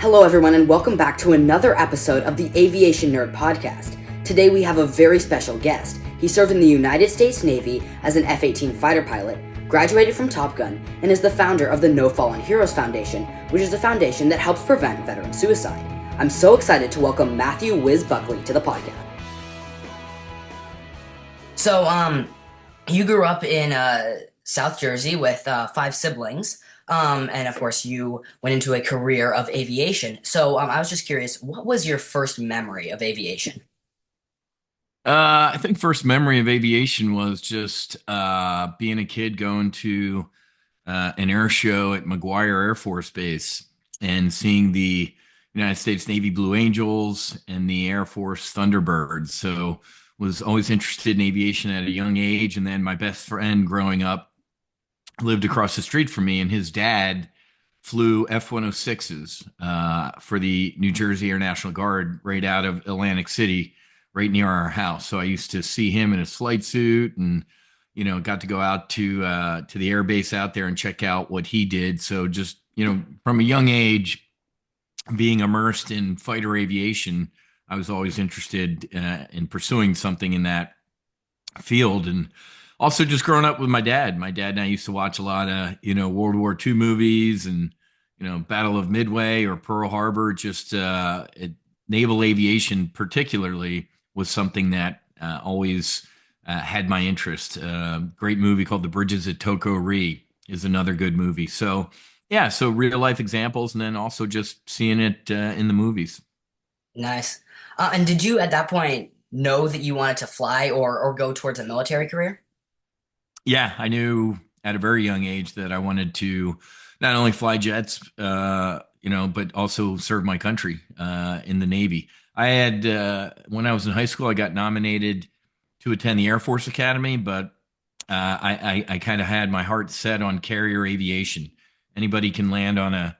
Hello, everyone, and welcome back to another episode of the Aviation Nerd Podcast. Today we have a very special guest. He served in the United States Navy as an F-18 fighter pilot, graduated from Top Gun, and is the founder of the No Fallen Heroes Foundation, which is a foundation that helps prevent veteran suicide. I'm so excited to welcome Matthew Whiz Buckley to the podcast. So, you grew up in South Jersey with 5 siblings. And of course, you went into a career of aviation. So I was just curious, what was your first memory of aviation? I think first memory of aviation was just being a kid going to an air show at McGuire Air Force Base and seeing the United States Navy Blue Angels and the Air Force Thunderbirds. So was always interested in aviation at a young age. And then my best friend growing up lived across the street from me, and his dad flew F-106s for the New Jersey Air National Guard right out of Atlantic City, right near our house. So I used to see him in his flight suit, and got to go out to the air base out there and check out what he did. So just from a young age, being immersed in fighter aviation, I was always interested in pursuing something in that field. And also just growing up with my dad. My dad and I used to watch a lot of, World War II movies and, Battle of Midway or Pearl Harbor. Just naval aviation, particularly, was something that always had my interest. Great movie called The Bridges at Toko Ri is another good movie. So, yeah, so real life examples, and then also just seeing it in the movies. Nice. And did you at that point know that you wanted to fly or go towards a military career? Yeah, I knew at a very young age that I wanted to not only fly jets, but also serve my country in the Navy. I had, when I was in high school, I got nominated to attend the Air Force Academy, but I kind of had my heart set on carrier aviation. Anybody can land on a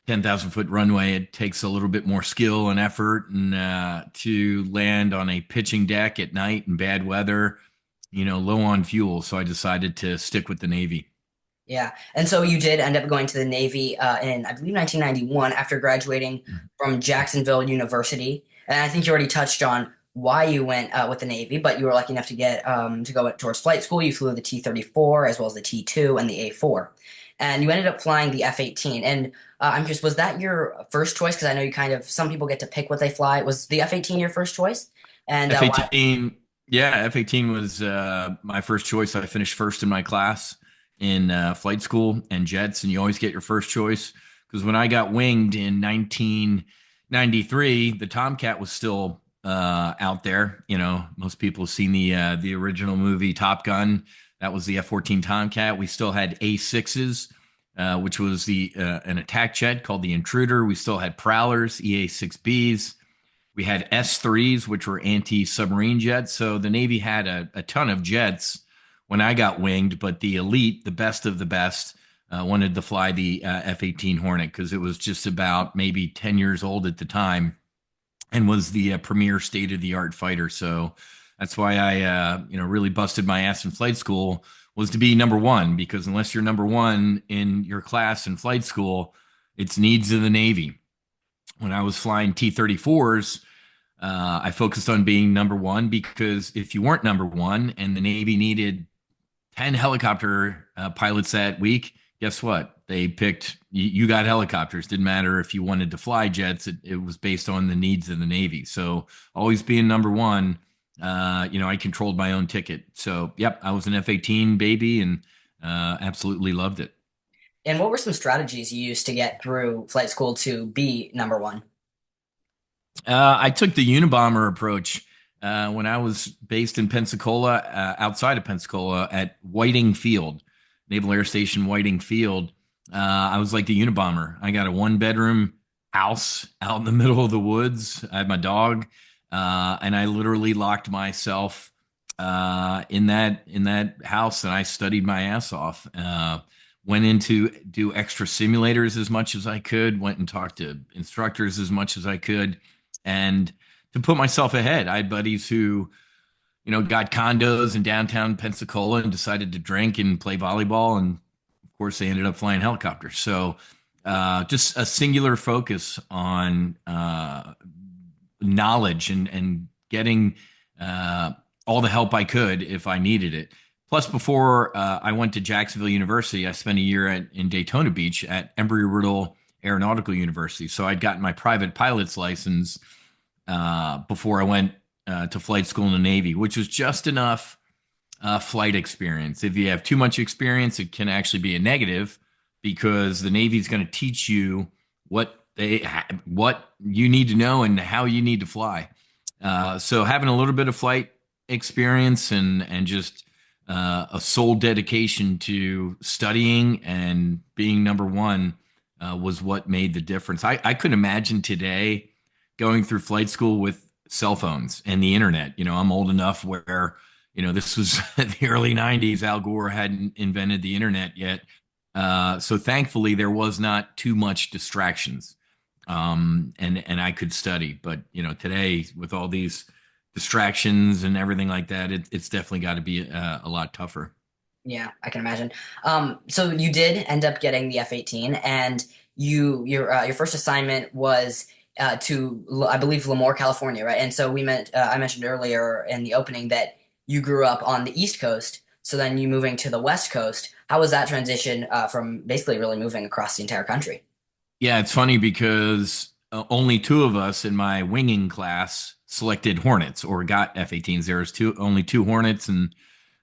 10,000-foot runway. It takes a little bit more skill and effort, and to land on a pitching deck at night in bad weather, low on fuel. So I decided to stick with the Navy. Yeah. And so you did end up going to the Navy in, I believe, 1991 after graduating from Jacksonville University. And I think you already touched on why you went with the Navy, but you were lucky enough to get to go towards flight school. You flew the T-34 as well as the T-2 and the A-4. And you ended up flying the F-18. And I'm curious, was that your first choice? Because I know some people get to pick what they fly. Was the F-18 your first choice? And why? F-18, yeah, F-18 was my first choice. I finished first in my class in flight school and jets, and you always get your first choice because when I got winged in 1993, the Tomcat was still out there. Most people have seen the original movie Top Gun. That was the F-14 Tomcat. We still had A-6s, which was the an attack jet called the Intruder. We still had Prowlers, EA-6Bs. We had S-3s, which were anti-submarine jets. So the Navy had a ton of jets when I got winged, but the elite, the best of the best, wanted to fly the F-18 Hornet because it was just about maybe 10 years old at the time and was the premier state-of-the-art fighter. So that's why I, really busted my ass in flight school, was to be number one, because unless you're number one in your class in flight school, it's needs of the Navy. When I was flying T-34s, I focused on being number one because if you weren't number one and the Navy needed 10 helicopter pilots that week, guess what? They picked, you got helicopters. Didn't matter if you wanted to fly jets. It was based on the needs of the Navy. So always being number one, I controlled my own ticket. So, yep, I was an F-18 baby and absolutely loved it. And what were some strategies you used to get through flight school to be number one? I took the Unabomber approach when I was based in Pensacola, outside of Pensacola at Whiting Field, Naval Air Station Whiting Field. I was like the Unabomber. I got a 1-bedroom house out in the middle of the woods. I had my dog, and I literally locked myself in that house, and I studied my ass off. Went into do extra simulators as much as I could. Went and talked to instructors as much as I could, and to put myself ahead. I had buddies who, got condos in downtown Pensacola and decided to drink and play volleyball. And of course, they ended up flying helicopters. So just a singular focus on knowledge and getting uh, all the help I could if I needed it. Plus, before I went to Jacksonville University, I spent a year in Daytona Beach at Embry-Riddle Aeronautical University. So I'd gotten my private pilot's license before I went to flight school in the Navy, which was just enough flight experience. If you have too much experience, it can actually be a negative because the Navy is going to teach you what you need to know and how you need to fly. So having a little bit of flight experience and just a sole dedication to studying and being number one was what made the difference. I couldn't imagine today going through flight school with cell phones and the internet. I'm old enough where this was the early 90s. Al Gore hadn't invented the internet yet. So thankfully, there was not too much distractions, and I could study. But today with all these distractions and everything like that, it's definitely got to be a lot tougher. Yeah, I can imagine. So you did end up getting the F-18, and your first assignment was I believe Lemoore, California, right? And so I mentioned earlier in the opening that you grew up on the East Coast, so then you moving to the West Coast. How was that transition from basically really moving across the entire country? Yeah, it's funny because only two of us in my winging class selected Hornets or got F-18s. There was only two Hornets, and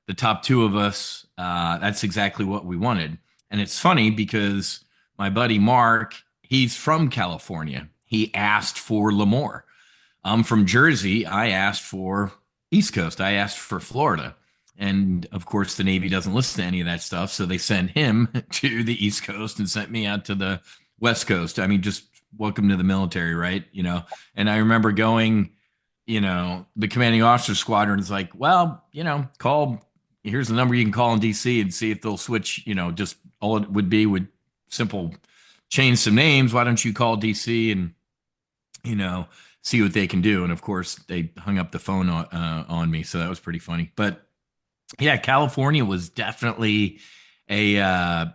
the top two of us, that's exactly what we wanted. And it's funny because my buddy Mark, he's from California. He asked for Lemoore. I'm from Jersey. I asked for East Coast. I asked for Florida. And of course, the Navy doesn't listen to any of that stuff. So they sent him to the East Coast and sent me out to the West Coast. I mean, just welcome to the military, right? And I remember going, the commanding officer squadron is like, well, here's the number you can call in DC and see if they'll switch, just all it would simple change some names. Why don't you call DC and, see what they can do? And of course, they hung up the phone on me. So that was pretty funny. But yeah, California was definitely a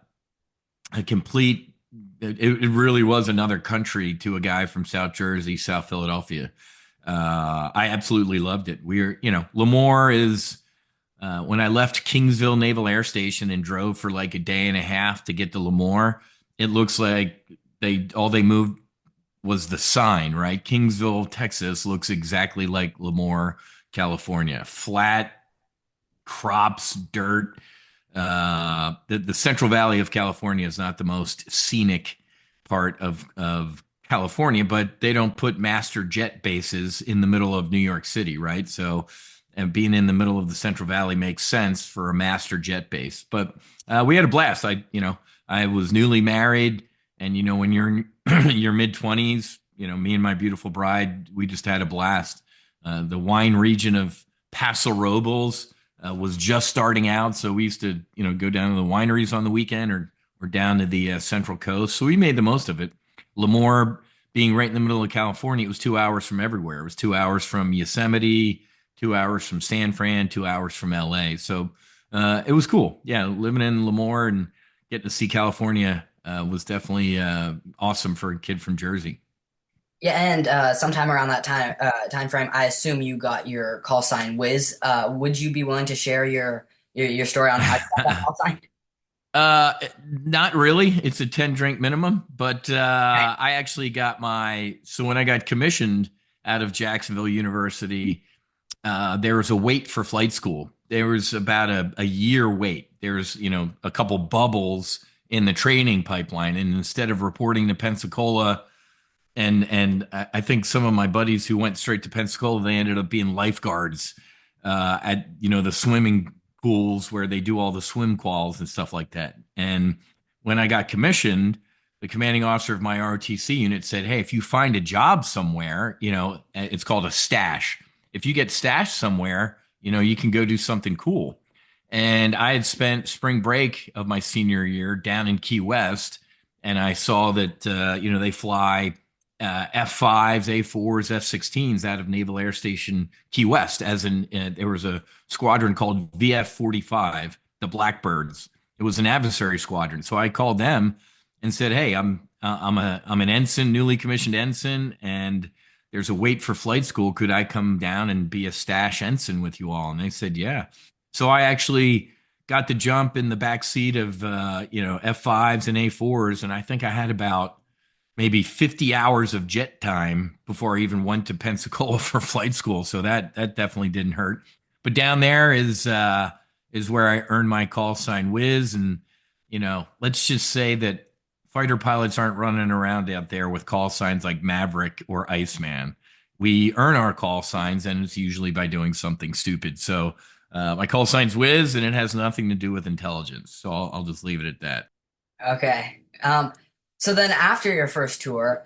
complete. It really was another country to a guy from South Jersey, South Philadelphia. I absolutely loved it. Lemoore is when I left Kingsville Naval Air Station and drove for like a day and a half to get to Lemoore. It looks like all they moved was the sign, right? Kingsville, Texas looks exactly like Lemoore, California. Flat crops, dirt. The Central Valley of California is not the most scenic part of California, but they don't put master jet bases in the middle of New York City, right? So, and being in the middle of the Central Valley makes sense for a master jet base. But we had a blast. I was newly married, and when you're in your mid 20s, me and my beautiful bride, we just had a blast. The wine region of Paso Robles was just starting out, so we used to go down to the wineries on the weekend or down to the Central Coast. So we made the most of it. Lemoore being right in the middle of California, it was 2 hours from everywhere. It was 2 hours from Yosemite, 2 hours from San Fran, 2 hours from LA. So it was cool. Yeah, living in Lemoore and getting to see California was definitely awesome for a kid from Jersey. Yeah, and sometime around that time frame, I assume you got your call sign Whiz. Would you be willing to share your story on how you got that call sign? Uh, Not really. It's a 10 drink minimum, but Right. I actually got so when I got commissioned out of Jacksonville University, there was a wait for flight school. There was about a year wait. There was, a couple bubbles in the training pipeline. And instead of reporting to Pensacola, and I think some of my buddies who went straight to Pensacola, they ended up being lifeguards at the swimming pools where they do all the swim quals and stuff like that. And when I got commissioned, the commanding officer of my ROTC unit said, "Hey, if you find a job somewhere, it's called a stash. If you get stashed somewhere, you can go do something cool." And I had spent spring break of my senior year down in Key West, and I saw that they fly F5s, A4s, F16s out of Naval Air Station Key West. There was a squadron called VF-45, the Blackbirds. It was an adversary squadron. So I called them and said, "Hey, I'm I'm an ensign, newly commissioned ensign, and there's a wait for flight school. Could I come down and be a stash ensign with you all? And they said, yeah. So I actually got the jump in the back seat of F5s and A4s, and I think I had about maybe 50 hours of jet time before I even went to Pensacola for flight school. So that definitely didn't hurt. But down there is where I earned my call sign Whiz, and let's just say that fighter pilots aren't running around out there with call signs like Maverick or Iceman. We earn our call signs, and it's usually by doing something stupid. So my call sign's Whiz, and it has nothing to do with intelligence. So I'll just leave it at that. Okay. So then after your first tour,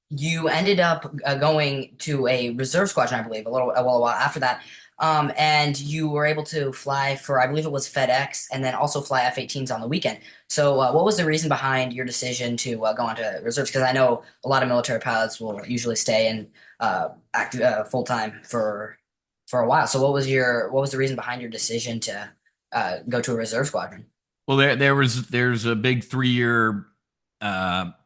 you ended up going to a reserve squadron, I believe, a little while after that. And you were able to fly for, I believe it was FedEx, and then also fly F-18s on the weekend. So, what was the reason behind your decision to go on to reserves? Because I know a lot of military pilots will usually stay in active full time for a while. So, what was the reason behind your decision to go to a reserve squadron? Well, there's a big 3 year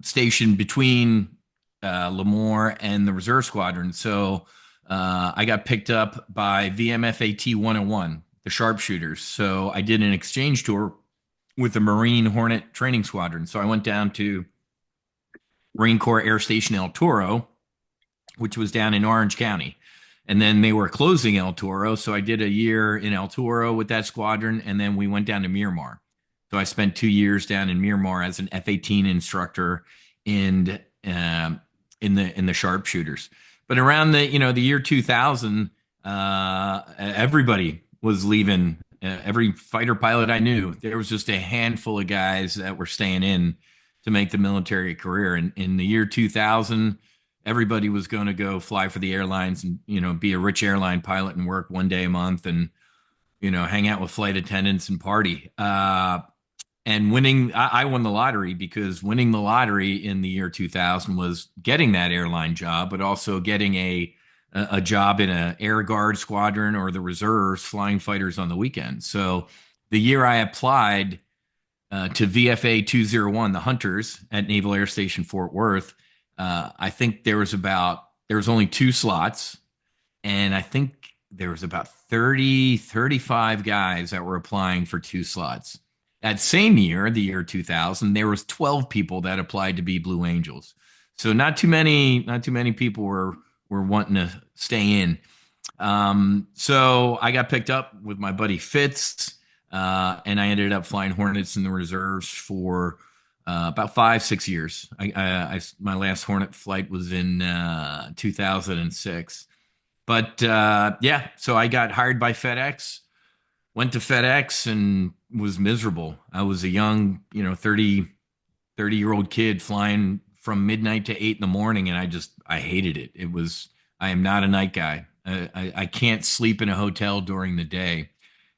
station between Lemoore and the reserve squadron. So I got picked up by VMFAT 101, the sharpshooters. So I did an exchange tour with the Marine Hornet training squadron. So I went down to Marine Corps Air Station El Toro, which was down in Orange County. And then they were closing El Toro. So I did a year in El Toro with that squadron. And then we went down to Miramar. So I spent 2 years down in Miramar as an F-18 instructor in in the sharpshooters. But around the year 2000, everybody was leaving. Every fighter pilot I knew, there was just a handful of guys that were staying in to make the military career. And in the year 2000, everybody was going to go fly for the airlines and be a rich airline pilot and work 1 day a month and hang out with flight attendants and party. And winning, I won the lottery because winning the lottery in the year 2000 was getting that airline job, but also getting a job in an air guard squadron or the reserves flying fighters on the weekend. So the year I applied to VFA 201, the Hunters at Naval Air Station Fort Worth, I think there was only 2 slots, and I think there was about 30, 35 guys that were applying for 2 slots. That same year, the year 2000, there was 12 people that applied to be Blue Angels. So not too many people were wanting to stay in. So I got picked up with my buddy Fitz, and I ended up flying Hornets in the reserves for about 5, 6 years. My last Hornet flight was in 2006. But yeah, so I got hired by FedEx, went to FedEx and was miserable. I was a young, 30-year-old kid flying from midnight to 8 in the morning, and I hated it. I am not a night guy. I can't sleep in a hotel during the day.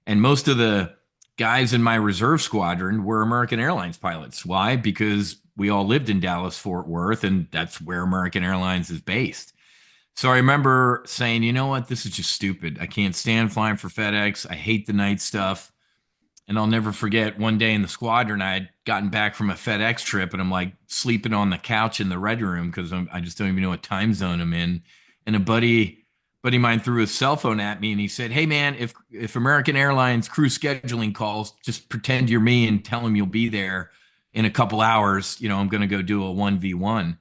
And most of the guys in my reserve squadron were American Airlines pilots. Why? Because we all lived in Dallas, Fort Worth, and that's where American Airlines is based. So I remember saying, you know what, this is just stupid. I can't stand flying for FedEx. I hate the night stuff. And I'll never forget one day in the squadron, I had gotten back from a FedEx trip and I'm like sleeping on the couch in the red room because I just don't even know what time zone I'm in. And a buddy of mine threw his cell phone at me and he said, "Hey man, if American Airlines crew scheduling calls, just pretend you're me and tell them you'll be there in a couple hours. I'm going to go do a 1v1."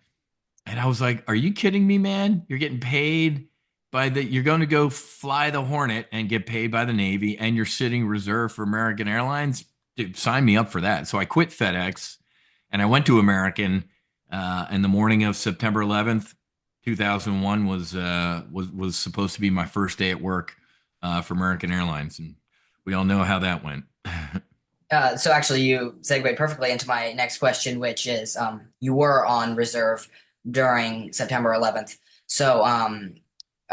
And I was like, "Are you kidding me, man? You're getting paid you're going to go fly the Hornet and get paid by the Navy, and you're sitting reserve for American Airlines? Dude, sign me up for that." So I quit FedEx and I went to American. And the morning of September 11th, 2001 was supposed to be my first day at work for American Airlines, and we all know how that went. So actually, you segued perfectly into my next question, which is you were on reserve during September 11th. So,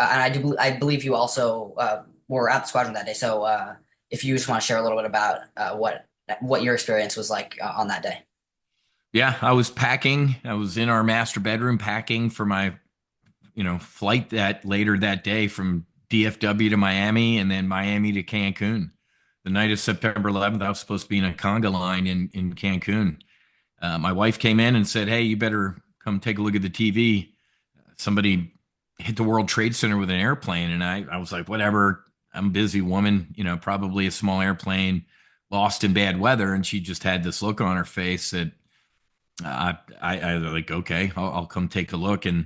and I believe you also were at the squadron that day. So, if you just want to share a little bit about what your experience was like on that day. Yeah, I was packing. I was in our master bedroom packing for my flight that later that day from DFW to Miami and then Miami to Cancun. The night of September 11th, I was supposed to be in a conga line in Cancun. My wife came in and said, "Hey, you better come take a look at the TV. Somebody hit the World Trade Center with an airplane." And I was like, whatever. I'm a busy woman, probably a small airplane lost in bad weather. And she just had this look on her face that I was like, okay, I'll come take a look, and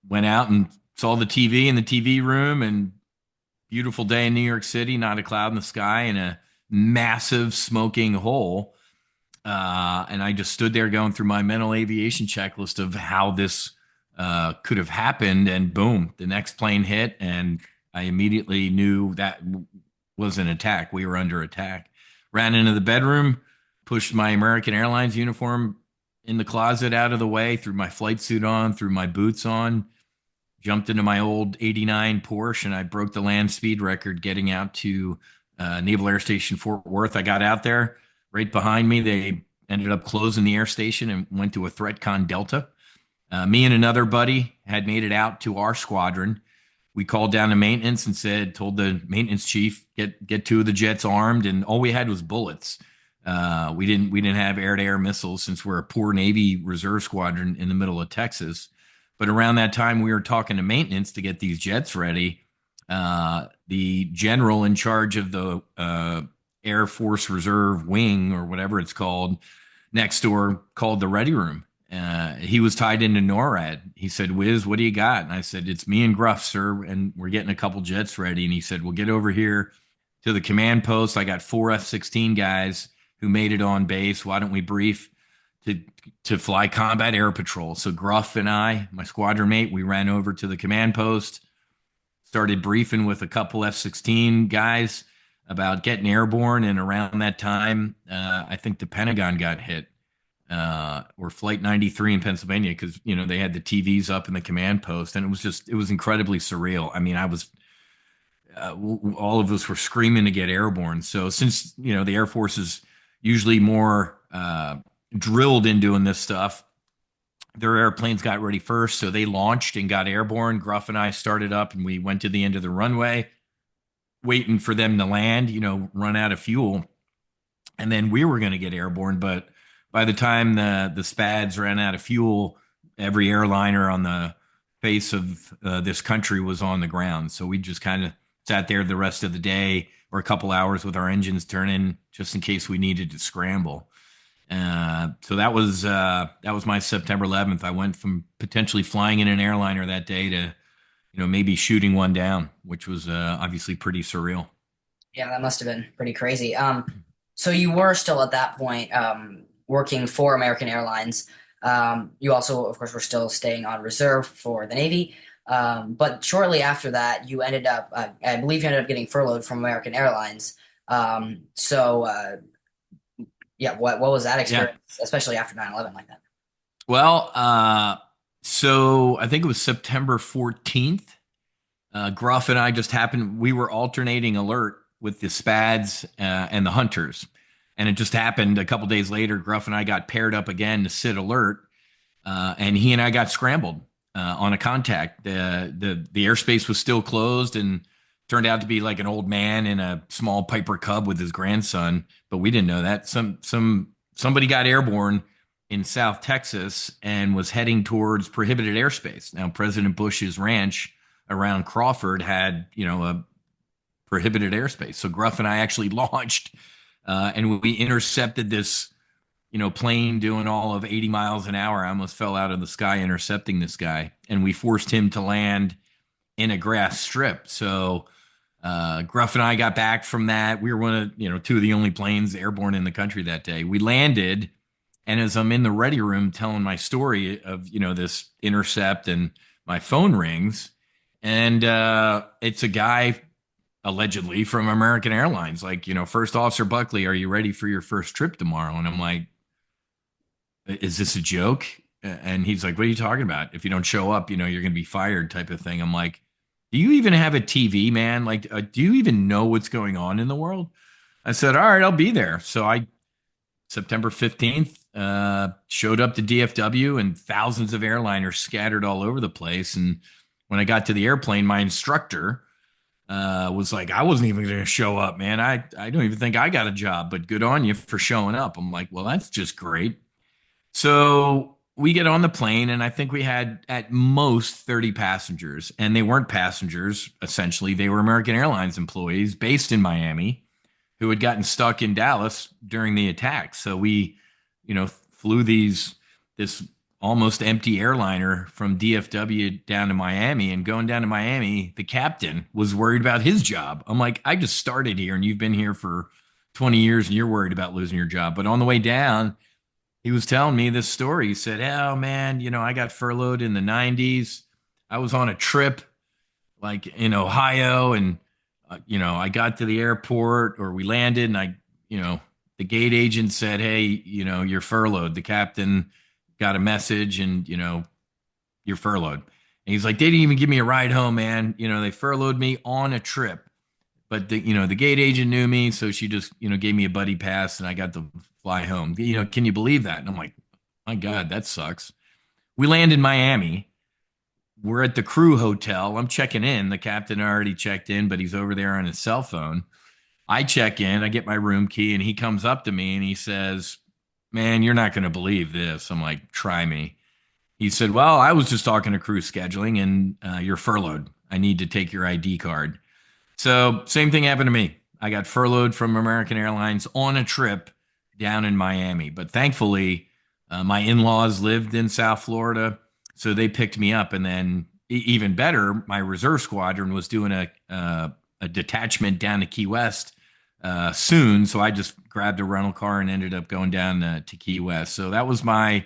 went out and saw the TV in the TV room, and beautiful day in New York City, not a cloud in the sky, and a massive smoking hole. And I just stood there going through my mental aviation checklist of how this could have happened. And boom, the next plane hit. And I immediately knew that was an attack. We were under attack. Ran into the bedroom, pushed my American Airlines uniform in the closet out of the way, threw my flight suit on, threw my boots on, jumped into my old 89 Porsche, and I broke the land speed record getting out to Naval Air Station Fort Worth. I got out there. Right behind me, they ended up closing the air station and went to a ThreatCon Delta. Me and another buddy had made it out to our squadron. We called down to maintenance and told the maintenance chief, get two of the jets armed, and all we had was bullets. We didn't have air-to-air missiles since we're a poor Navy reserve squadron in the middle of Texas. But around that time, we were talking to maintenance to get these jets ready. The general in charge of the Air Force Reserve Wing, or whatever it's called, next door, called the ready room. He was tied into NORAD. He said, "Whiz, what do you got?" And I said, "It's me and Gruff, sir, and we're getting a couple jets ready." And he said, "Well, get over here to the command post. I got 4 F-16 guys who made it on base. Why don't we brief to fly combat air patrol?" So Gruff and I, my squadron mate, we ran over to the command post, started briefing with a couple F-16 guys about getting airborne. And around that time, I think the Pentagon got hit, or Flight 93 in Pennsylvania, because they had the TVs up in the command post, and it was incredibly surreal. I mean, all of us were screaming to get airborne. So since the Air Force is usually more drilled in doing this stuff, their airplanes got ready first, so they launched and got airborne. Gruff and I started up, and we went to the end of the runway, waiting for them to land, run out of fuel, and then we were going to get airborne. But by the time the SPADs ran out of fuel, every airliner on the face of this country was on the ground. So we just kind of sat there the rest of the day, or a couple hours, with our engines turning, just in case we needed to scramble. So that was my September 11th. I went from potentially flying in an airliner that day to maybe shooting one down, which was obviously pretty surreal. Yeah, that must have been pretty crazy. So you were still at that point working for American Airlines. You also, of course, were still staying on reserve for the Navy. But shortly after that, you ended up, I believe you ended up getting furloughed from American Airlines. Yeah, what was that Yeah. experience, especially after 9/11 like that? Well, so I think it was September 14th. Gruff and I just happened, we were alternating alert with the SPADs and the Hunters. And it just happened a couple days later, Gruff and I got paired up again to sit alert. And he and I got scrambled on a contact. The airspace was still closed, and turned out to be like an old man in a small Piper Cub with his grandson. But we didn't know that. Somebody got airborne in South Texas and was heading towards prohibited airspace. Now, President Bush's ranch around Crawford had, a prohibited airspace. So Gruff and I actually launched, and we intercepted this, plane doing all of 80 miles an hour. I almost fell out of the sky intercepting this guy, and we forced him to land in a grass strip. So Gruff and I got back from that. We were one of, two of the only planes airborne in the country that day. We landed, and as I'm in the ready room telling my story of, this intercept, and my phone rings, and it's a guy allegedly from American Airlines, like, "First Officer Buckley, are you ready for your first trip tomorrow?" And I'm like, "Is this a joke?" And he's like, "What are you talking about? If you don't show up, you're going to be fired," type of thing. I'm like, "Do you even have a TV, man? Like, do you even know what's going on in the world?" I said, "All right, I'll be there." So September 15th, showed up to DFW, and thousands of airliners scattered all over the place. And when I got to the airplane, my instructor was like, "I wasn't even going to show up, man. I don't even think I got a job, but good on you for showing up." I'm like, "Well, that's just great." So we get on the plane, and I think we had at most 30 passengers, and they weren't passengers. Essentially, they were American Airlines employees based in Miami who had gotten stuck in Dallas during the attack. So we, flew this almost empty airliner from DFW down to Miami, and going down to Miami, the captain was worried about his job. I'm like, I just started here, and you've been here for 20 years, and you're worried about losing your job. But on the way down, he was telling me this story. He said, "Oh man, I got furloughed in the 90s. I was on a trip like in Ohio, and I got to the airport, or we landed, and the gate agent said, 'Hey, you're furloughed.' The captain got a message, and you're furloughed." And he's like, "They didn't even give me a ride home, man. They furloughed me on a trip." But the gate agent knew me, so she just gave me a buddy pass, and I got to fly home. Can you believe that? And I'm like, my God, that sucks. We land in Miami. We're at the crew hotel. I'm checking in. The captain already checked in, but he's over there on his cell phone. I check in. I get my room key, and he comes up to me and he says, "Man, you're not going to believe this." I'm like, "Try me." He said, "Well, I was just talking to crew scheduling, and you're furloughed. I need to take your ID card." So same thing happened to me. I got furloughed from American Airlines on a trip down in Miami. But thankfully, my in-laws lived in South Florida, so they picked me up. And then even better, my reserve squadron was doing a detachment down to Key West soon. So I just grabbed a rental car and ended up going down to Key West. So that was my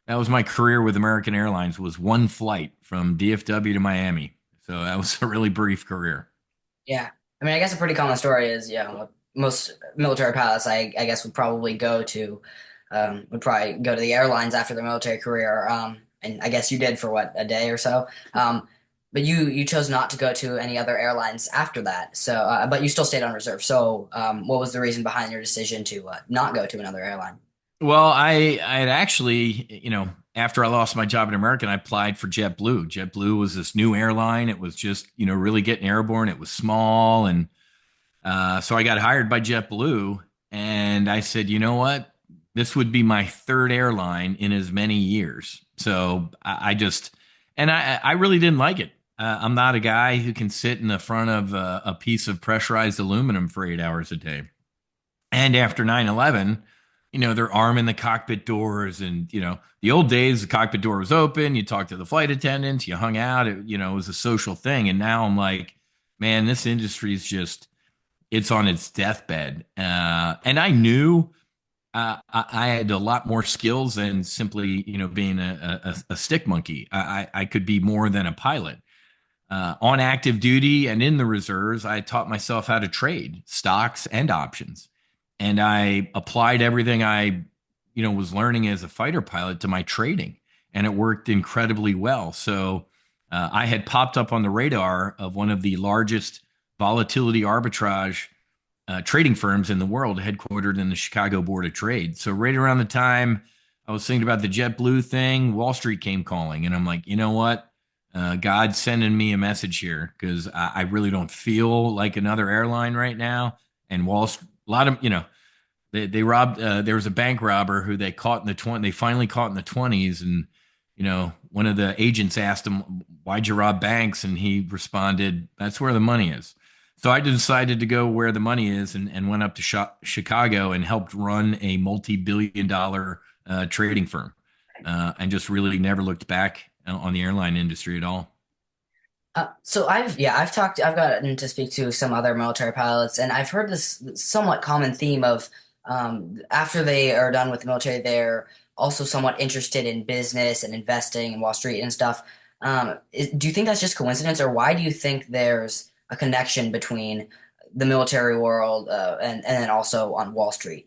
career with American Airlines, was one flight from DFW to Miami. So that was a really brief career. Yeah. I mean, I guess a pretty common story is, most military pilots, I guess, would probably go to the airlines after their military career. And I guess you did for what, a day or so. But you chose not to go to any other airlines after that. So, but you still stayed on reserve. So, what was the reason behind your decision to not go to another airline? Well, I had actually, after I lost my job in American, I applied for JetBlue. JetBlue was this new airline. It was just, really getting airborne. It was small. And so I got hired by JetBlue. And I said, you know what? This would be my third airline in as many years. So I really didn't like it. I'm not a guy who can sit in the front of a piece of pressurized aluminum for 8 hours a day. And after 9/11, they're arming the cockpit doors. And, the old days, the cockpit door was open. You talked to the flight attendants, you hung out. It was a social thing. And now I'm like, man, this industry is just, it's on its deathbed. And I knew I had a lot more skills than simply, being a stick monkey. I could be more than a pilot. On active duty and in the reserves, I taught myself how to trade stocks and options. And I applied everything I, was learning as a fighter pilot to my trading, and it worked incredibly well. So I had popped up on the radar of one of the largest volatility arbitrage trading firms in the world, headquartered in the Chicago Board of Trade. So right around the time I was thinking about the JetBlue thing, Wall Street came calling, and I'm like, you know what? God's sending me a message here, because I really don't feel like another airline right now. And a lot of, they robbed, there was a bank robber who they finally caught in the 20s. And, one of the agents asked him, "Why'd you rob banks?" And he responded, "That's where the money is." So I decided to go where the money is, and went up to Chicago and helped run a multi-billion-dollar trading firm, and just really never looked back on the airline industry at all. So I've gotten to speak to some other military pilots, and I've heard this somewhat common theme of, after they are done with the military, they're also somewhat interested in business and investing and Wall Street and stuff. Do you think that's just coincidence, or why do you think there's a connection between the military world, and then also on Wall Street?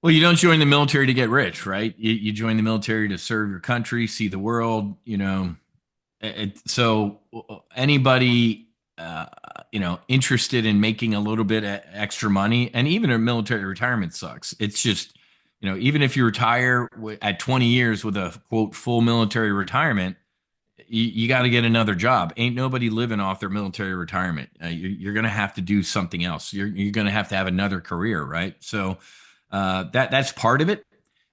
Well, you don't join the military to get rich, right? You join the military to serve your country, see the world. So anybody, interested in making a little bit of extra money, and even a military retirement sucks. It's just, even if you retire at 20 years with a quote full military retirement, you got to get another job. Ain't nobody living off their military retirement. You're going to have to do something else. You're going to have another career, right? So that's part of it.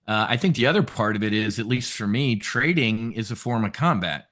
I think the other part of it is, at least for me, trading is a form of combat,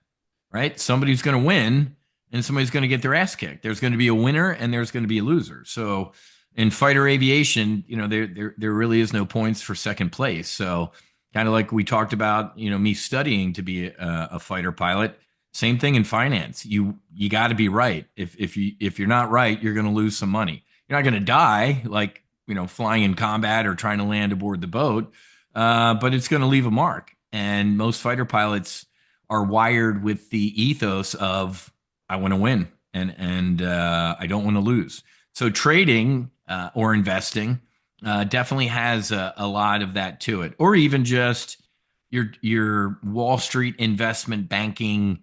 right? Somebody's going to win and somebody's going to get their ass kicked. There's going to be a winner and there's going to be a loser. So in fighter aviation, there really is no points for second place. So kind of like we talked about, me studying to be a fighter pilot. Same thing in finance. You got to be right. If you're not right, you're going to lose some money. You're not going to die like flying in combat or trying to land aboard the boat, but it's going to leave a mark. And most fighter pilots are wired with the ethos of I want to win and I don't want to lose. So trading or investing definitely has a lot of that to it, or even just your Wall Street investment banking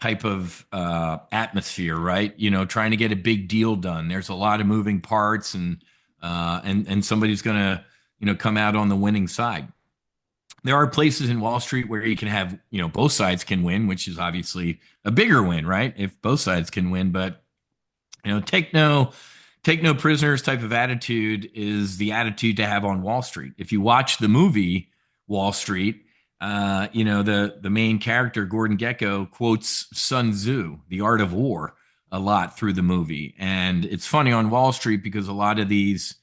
type of atmosphere, right? Trying to get a big deal done. There's a lot of moving parts, and somebody's going to come out on the winning side. There are places in Wall Street where you can have, both sides can win, which is obviously a bigger win, right? If both sides can win, but take no prisoners type of attitude is the attitude to have on Wall Street. If you watch the movie Wall Street, the main character Gordon Gekko quotes Sun Tzu, The Art of War, a lot through the movie, and it's funny on Wall Street because a lot of these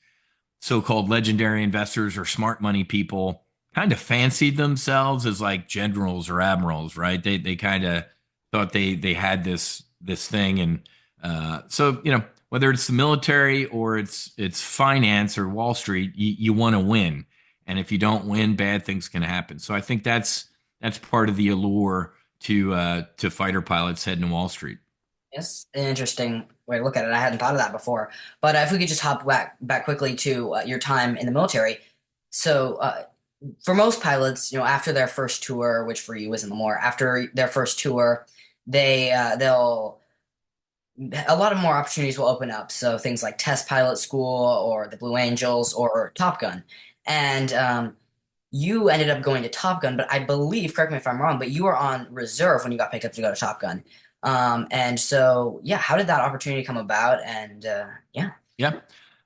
so-called legendary investors or smart money people kind of fancied themselves as like generals or admirals, right? They kind of thought they had this thing, and so whether it's the military or it's finance or Wall Street, you want to win, and if you don't win, bad things can happen. So I think that's part of the allure to fighter pilots heading to Wall Street. Yes, an interesting way to look at it. I hadn't thought of that before. But if we could just hop back quickly to your time in the military. So, for most pilots, after their first tour, which for you wasn't more, after their first tour, they'll a lot of more opportunities will open up. So things like test pilot school or the Blue Angels or Top Gun. And you ended up going to Top Gun, but I believe, correct me if I'm wrong, but you were on reserve when you got picked up to go to Top Gun. And so, yeah, how did that opportunity come about? And yeah. Yeah.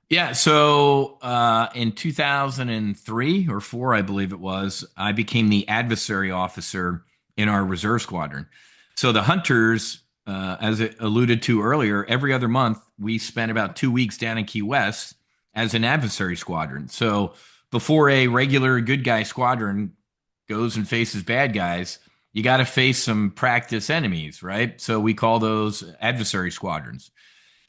Yeah. So in 2003 or four, I believe it was, I became the adversary officer in our reserve squadron. So the hunters, as it alluded to earlier, every other month, we spent about 2 weeks down in Key West as an adversary squadron. So before a regular good guy squadron goes and faces bad guys, you got to face some practice enemies, right? So we call those adversary squadrons.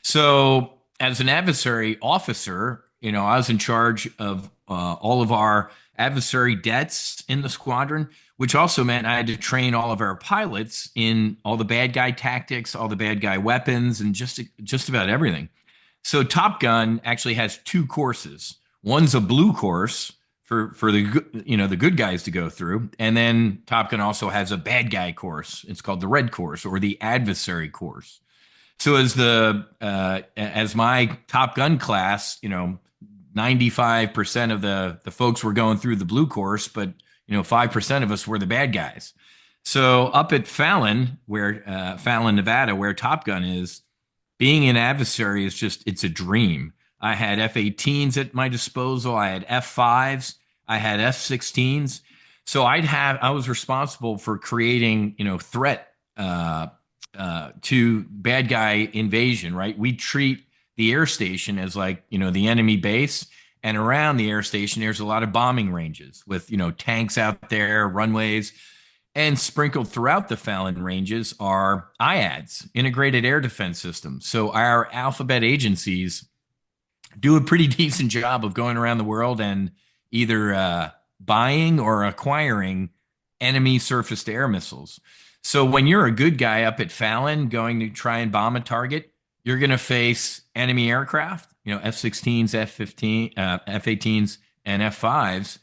So, as an adversary officer, I was in charge of all of our adversary debts in the squadron, which also meant I had to train all of our pilots in all the bad guy tactics, all the bad guy weapons, and just about everything. So, Top Gun actually has two courses. One's a blue course for the good guys to go through, and then Top Gun also has a bad guy course. It's called the red course or the adversary course. So as my Top Gun class, 95% of the folks were going through the blue course, but 5% of us were the bad guys. So up at Fallon, Nevada, where Top Gun is, being an adversary is it's a dream. I had F-18s at my disposal. I had F-5s. I had F-16s. So I was responsible for creating, threat to bad guy invasion, right? We treat the air station as like, the enemy base. And around the air station, there's a lot of bombing ranges with, tanks out there, runways. And sprinkled throughout the Fallon ranges are IADS, Integrated Air Defense Systems. So our alphabet agencies do a pretty decent job of going around the world and either buying or acquiring enemy surface to air missiles. So when you're a good guy up at Fallon going to try and bomb a target, you're going to face enemy aircraft, F-16s, F-18s, and F-5s,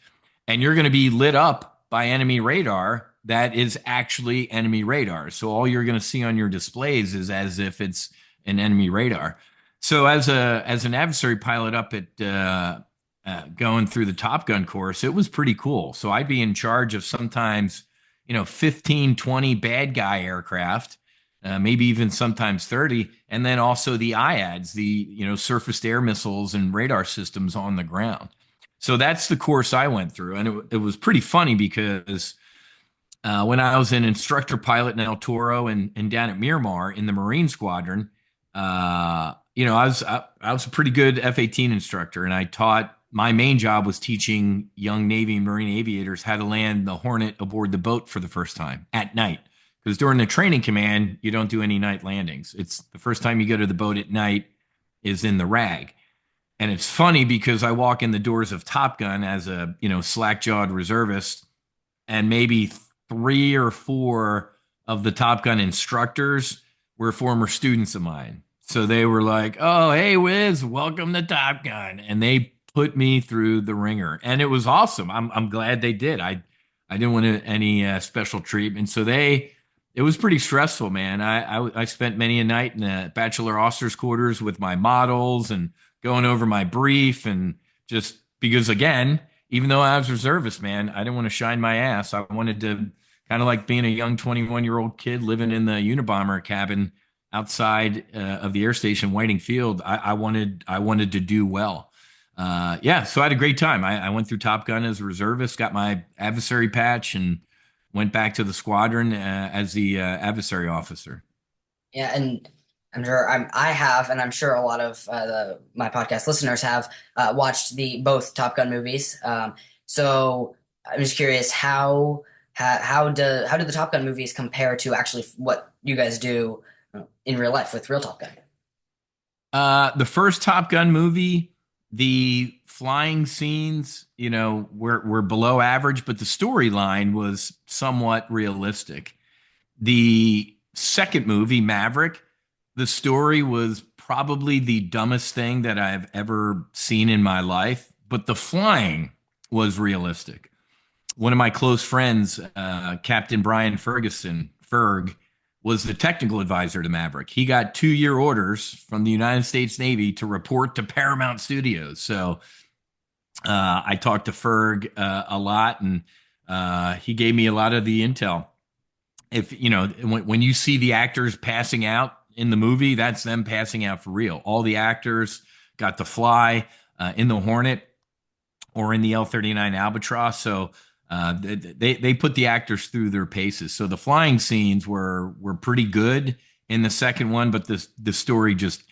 and you're going to be lit up by enemy radar that is actually enemy radar. So all you're going to see on your displays is as if it's an enemy radar. So as an adversary pilot up at going through the Top Gun course, it was pretty cool. So I'd be in charge of sometimes 15, 20 bad guy aircraft, maybe even sometimes 30. And then also the IADS, the, surface to air missiles and radar systems on the ground. So that's the course I went through. And it was pretty funny because when I was an instructor pilot in El Toro and down at Miramar in the Marine Squadron, I was a pretty good F-18 instructor, and I taught. My main job was teaching young Navy and Marine aviators how to land the Hornet aboard the boat for the first time at night. Because during the training command, you don't do any night landings. It's the first time you go to the boat at night is in the RAG. And it's funny because I walk in the doors of Top Gun as a, slack-jawed reservist, and maybe three or four of the Top Gun instructors were former students of mine. So they were like, "Oh, hey, Whiz, welcome to Top Gun," and they put me through the ringer, and it was awesome. I'm glad they did. I didn't want any special treatment, so it was pretty stressful, man. I spent many a night in the bachelor officers' quarters with my models and going over my brief, and just because, again, even though I was reservist, man, I didn't want to shine my ass. I wanted to kind of like being a young 21-year-old kid living in the Unabomber cabin outside of the air station, Whiting Field. I wanted to do well. Yeah, so I had a great time. I went through Top Gun as a reservist, got my adversary patch, and went back to the squadron as the adversary officer. Yeah, and I have, and I'm sure a lot of my podcast listeners have watched the both Top Gun movies. So I'm just curious how do the Top Gun movies compare to actually what you guys do in real life with real Top Gun? The first Top Gun movie, the flying scenes, were below average, but the storyline was somewhat realistic. The second movie, Maverick, the story was probably the dumbest thing that I've ever seen in my life, but the flying was realistic. One of my close friends, Captain Brian Ferguson, Ferg, was the technical advisor to Maverick. He got 2-year orders from the United States Navy to report to Paramount Studios. So I talked to Ferg a lot, and he gave me a lot of the intel. If when you see the actors passing out in the movie, that's them passing out for real. All the actors got to fly in the Hornet or in the L-39 Albatross. So they put the actors through their paces. So the flying scenes were pretty good in the second one, but the story just,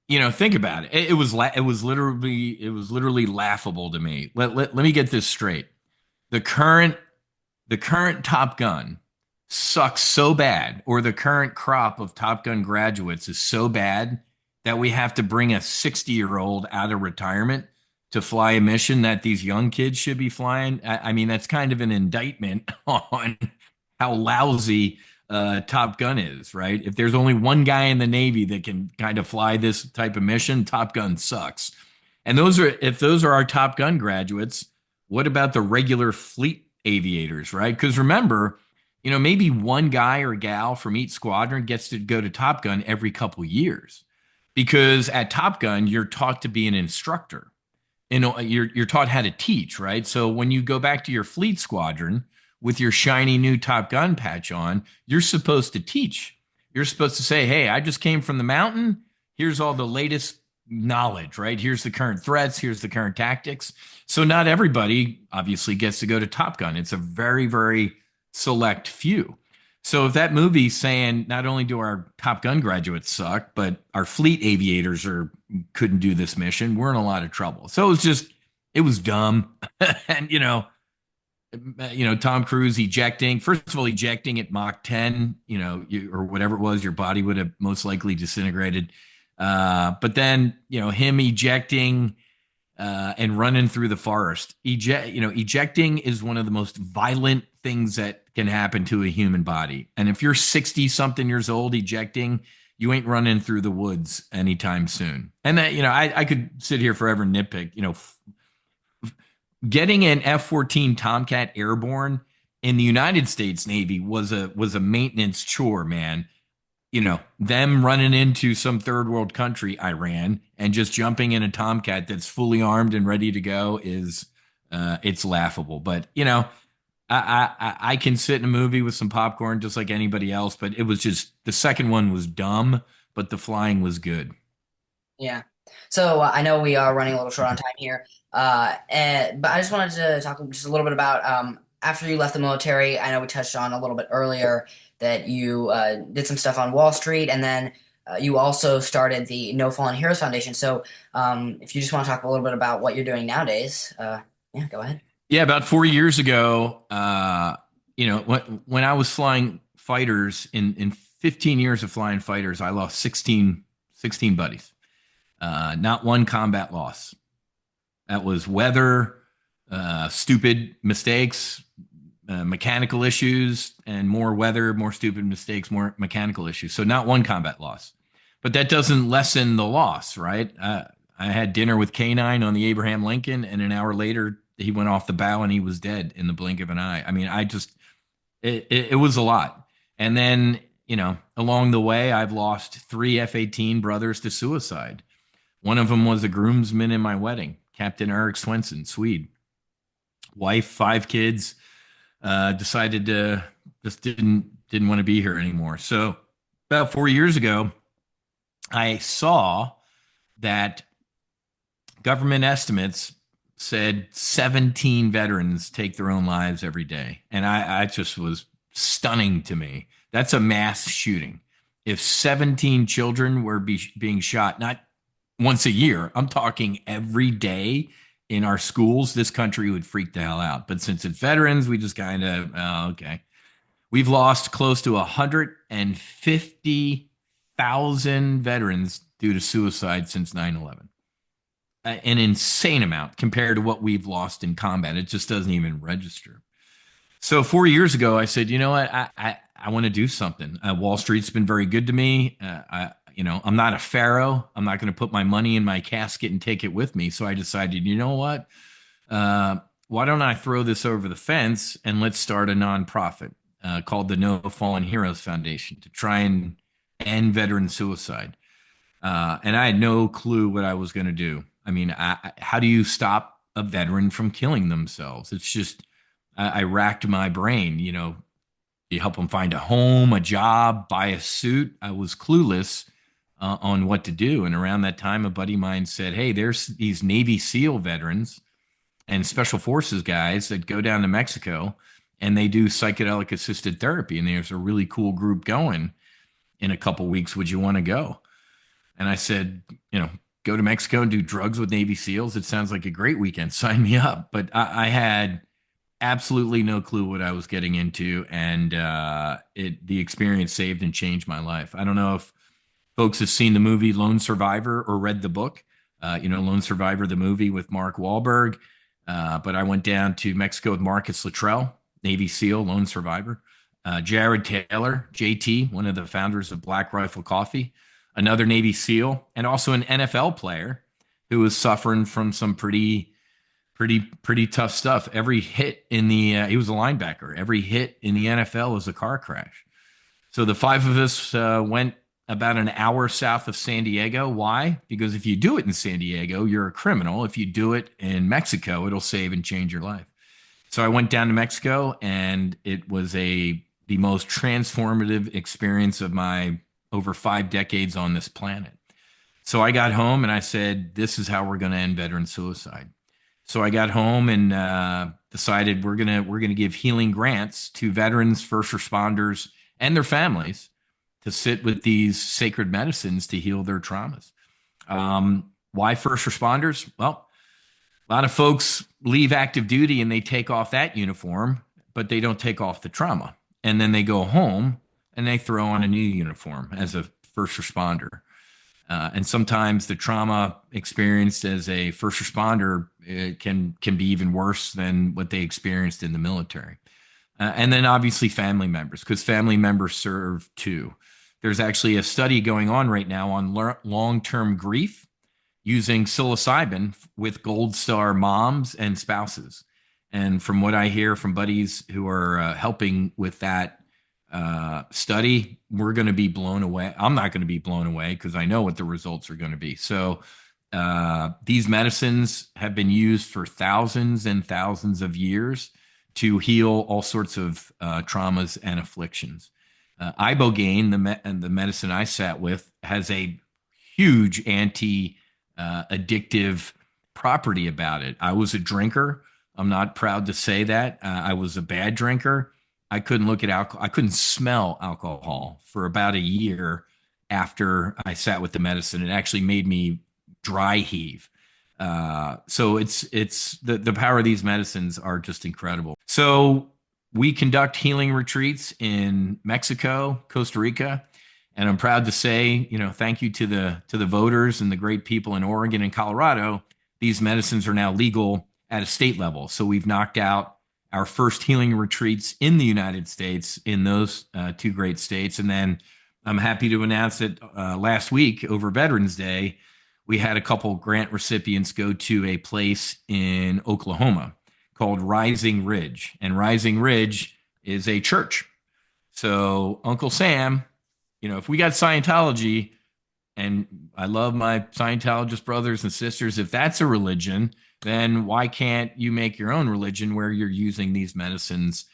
think about it. It was literally laughable to me. Let me get this straight. The current Top Gun sucks so bad, or the current crop of Top Gun graduates is so bad that we have to bring a 60-year-old out of retirement to fly a mission that these young kids should be flying. I mean, that's kind of an indictment on how lousy Top Gun is, right? If there's only one guy in the Navy that can kind of fly this type of mission, Top Gun sucks. And if those are our Top Gun graduates, what about the regular fleet aviators, right? Because remember, maybe one guy or gal from each squadron gets to go to Top Gun every couple years. Because at Top Gun, you're taught to be an instructor. You're taught how to teach, right? So when you go back to your fleet squadron with your shiny new Top Gun patch on, you're supposed to teach. You're supposed to say, "Hey, I just came from the mountain. Here's all the latest knowledge, right? Here's the current threats. Here's the current tactics." So not everybody obviously gets to go to Top Gun. It's a very, very select few. So if that movie's saying not only do our Top Gun graduates suck, but our fleet aviators couldn't do this mission, we're in a lot of trouble. So it was dumb. And Tom Cruise ejecting, first of all, ejecting at Mach 10, or whatever it was, your body would have most likely disintegrated. But then, him ejecting and running through the forest. Ejecting is one of the most violent things that can happen to a human body. And if you're 60 something years old ejecting, you ain't running through the woods anytime soon. And that, I could sit here forever and nitpick, getting an F-14 Tomcat airborne in the United States Navy was a maintenance chore, man. Them running into some third world country, Iran, and just jumping in a Tomcat that's fully armed and ready to go it's laughable. But I can sit in a movie with some popcorn just like anybody else. But it was just the second one was dumb, but the flying was good. Yeah. So I know we are running a little short on time here, but I just wanted to talk just a little bit about after you left the military. I know we touched on a little bit earlier that you did some stuff on Wall Street, and then you also started the No Fallen Heroes Foundation. So if you just want to talk a little bit about what you're doing nowadays, yeah, go ahead. Yeah, about 4 years ago, when I was flying fighters in 15 years of flying fighters, I lost 16 buddies. Not one combat loss. That was weather, stupid mistakes, mechanical issues, and more weather, more stupid mistakes, more mechanical issues. So not one combat loss. But that doesn't lessen the loss, right? I had dinner with K9 on the Abraham Lincoln, and an hour later, he went off the bow and he was dead in the blink of an eye. I mean, it was a lot. And then, along the way, I've lost three F-18 brothers to suicide. One of them was a groomsman in my wedding, Captain Eric Swenson, Swede. Wife, five kids, decided to just didn't want to be here anymore. So about 4 years ago, I saw that government estimates said 17 veterans take their own lives every day. And I just was stunning to me. That's a mass shooting. If 17 children were being shot, not once a year, I'm talking every day in our schools, this country would freak the hell out. But since it's veterans, we just kind of, okay. We've lost close to 150,000 veterans due to suicide since 9/11. An insane amount compared to what we've lost in combat. It just doesn't even register. So 4 years ago, I said, you know what, I want to do something. Wall Street's been very good to me. I'm not a pharaoh. I'm not going to put my money in my casket and take it with me. So I decided, you know what, why don't I throw this over the fence and let's start a nonprofit called the No Fallen Heroes Foundation to try and end veteran suicide. And I had no clue what I was going to do. I mean, how do you stop a veteran from killing themselves? It's just, I racked my brain. You help them find a home, a job, buy a suit. I was clueless on what to do. And around that time, a buddy of mine said, hey, there's these Navy SEAL veterans and Special Forces guys that go down to Mexico and they do psychedelic assisted therapy. And there's a really cool group going in a couple weeks. Would you want to go? And I said, go to Mexico and do drugs with Navy SEALs. It sounds like a great weekend. Sign me up. But I had absolutely no clue what I was getting into, and the experience saved and changed my life. I don't know if folks have seen the movie Lone Survivor or read the book. Lone Survivor, the movie with Mark Wahlberg. But I went down to Mexico with Marcus Luttrell, Navy SEAL, Lone Survivor. Jared Taylor, JT, one of the founders of Black Rifle Coffee, another Navy SEAL, and also an NFL player who was suffering from some pretty tough stuff. Every hit in the he was a linebacker. Every hit in the NFL was a car crash. So the five of us went about an hour south of San Diego. Why? Because if you do it in San Diego, you're a criminal. If you do it in Mexico, it'll save and change your life. So I went down to Mexico, and it was the most transformative experience of my over 5 decades on this planet. So I got home and I said, this is how we're going to end veteran suicide. So I got home and decided we're gonna give healing grants to veterans, first responders, and their families to sit with these sacred medicines to heal their traumas. Why first responders? Well, a lot of folks leave active duty and they take off that uniform, but they don't take off the trauma. And then they go home and they throw on a new uniform as a first responder. And sometimes the trauma experienced as a first responder can be even worse than what they experienced in the military. And then obviously family members, because family members serve too. There's actually a study going on right now on long-term grief using psilocybin with Gold Star moms and spouses. And from what I hear from buddies who are helping with that study, we're going to be blown away. I'm not going to be blown away because I know what the results are going to be. So these medicines have been used for thousands and thousands of years to heal all sorts of traumas and afflictions. Ibogaine, the medicine I sat with, has a huge anti addictive property about it. I was a drinker. I'm not proud to say that. I was a bad drinker. I couldn't look at alcohol. I couldn't smell alcohol for about a year after I sat with the medicine. It actually made me dry heave. So it's the power of these medicines are just incredible. So we conduct healing retreats in Mexico, Costa Rica, and I'm proud to say, thank you to the voters and the great people in Oregon and Colorado. These medicines are now legal at a state level. So we've knocked out our first healing retreats in the United States in those two great states. And then I'm happy to announce that last week over Veterans Day, we had a couple grant recipients go to a place in Oklahoma called Rising Ridge. And Rising Ridge is a church. So Uncle Sam, if we got Scientology, and I love my Scientologist brothers and sisters, if that's a religion, then why can't you make your own religion where you're using these medicines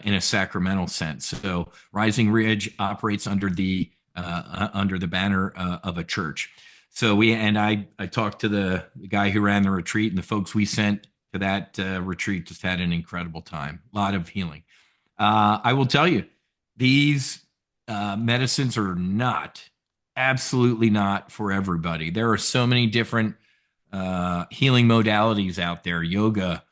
in a sacramental sense? So Rising Ridge operates under the banner of a church. So I talked to the guy who ran the retreat, and the folks we sent to that retreat just had an incredible time. A lot of healing. I will tell you, these medicines are absolutely not for everybody. There are so many different healing modalities out there: yoga,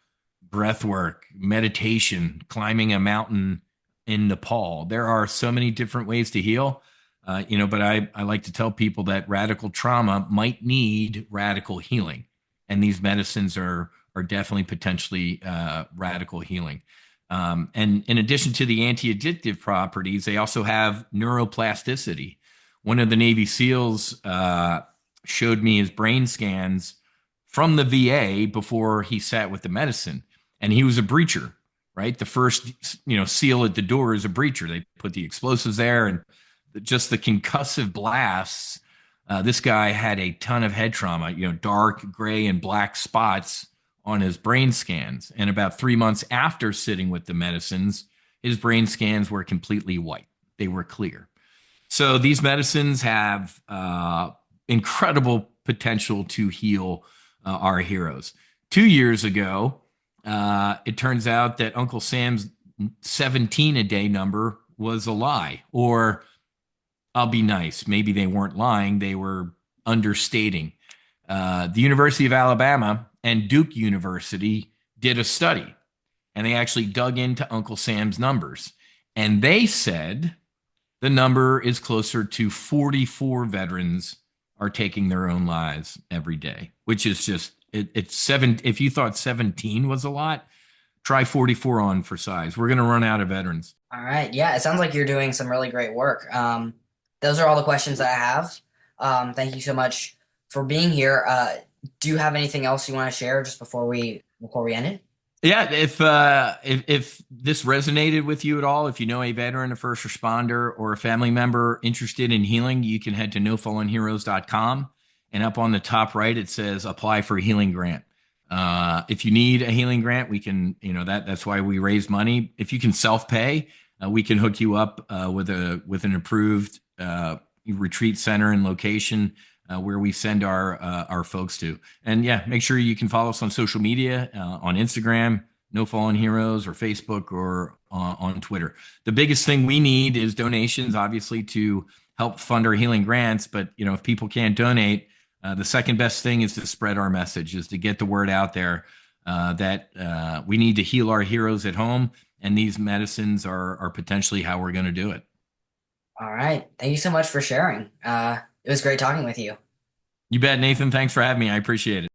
breath work, meditation, climbing a mountain in Nepal. There are so many different ways to heal. But I like to tell people that radical trauma might need radical healing, and these medicines are definitely potentially radical healing. And in addition to the anti-addictive properties, they also have neuroplasticity. One of the Navy SEALs showed me his brain scans from the VA before he sat with the medicine, and he was a breacher, right? The first, SEAL at the door is a breacher. They put the explosives there, and just the concussive blasts. This guy had a ton of head trauma, dark gray and black spots on his brain scans. And about 3 months after sitting with the medicines, his brain scans were completely white. They were clear. So these medicines have incredible potential to heal our heroes. 2 years ago, it turns out that Uncle Sam's 17 a day number was a lie, or I'll be nice. Maybe they weren't lying. They were understating. The University of Alabama and Duke University did a study, and they actually dug into Uncle Sam's numbers. And they said the number is closer to 44 veterans are taking their own lives every day, which is just, it's seven. If you thought 17 was a lot, try 44 on for size. We're going to run out of veterans. All right. Yeah, it sounds like you're doing some really great work. Those are all the questions that I have. Thank you so much for being here. Do you have anything else you want to share just before we end it? Yeah, if this resonated with you at all, if you know a veteran, a first responder, or a family member interested in healing, you can head to nofallenheroes.com, and up on the top right it says apply for a healing grant. If you need a healing grant, we can, that's why we raise money. If you can self-pay, we can hook you up with an approved retreat center and location where we send our folks to. And yeah, make sure you can follow us on social media, on Instagram, No Fallen Heroes, or Facebook, or on Twitter. The biggest thing we need is donations, obviously, to help fund our healing grants. But if people can't donate, the second best thing is to spread our message, is to get the word out there that we need to heal our heroes at home, and these medicines are potentially how we're going to do it. All right. Thank you so much for sharing. It was great talking with you. You bet, Nathan. Thanks for having me. I appreciate it.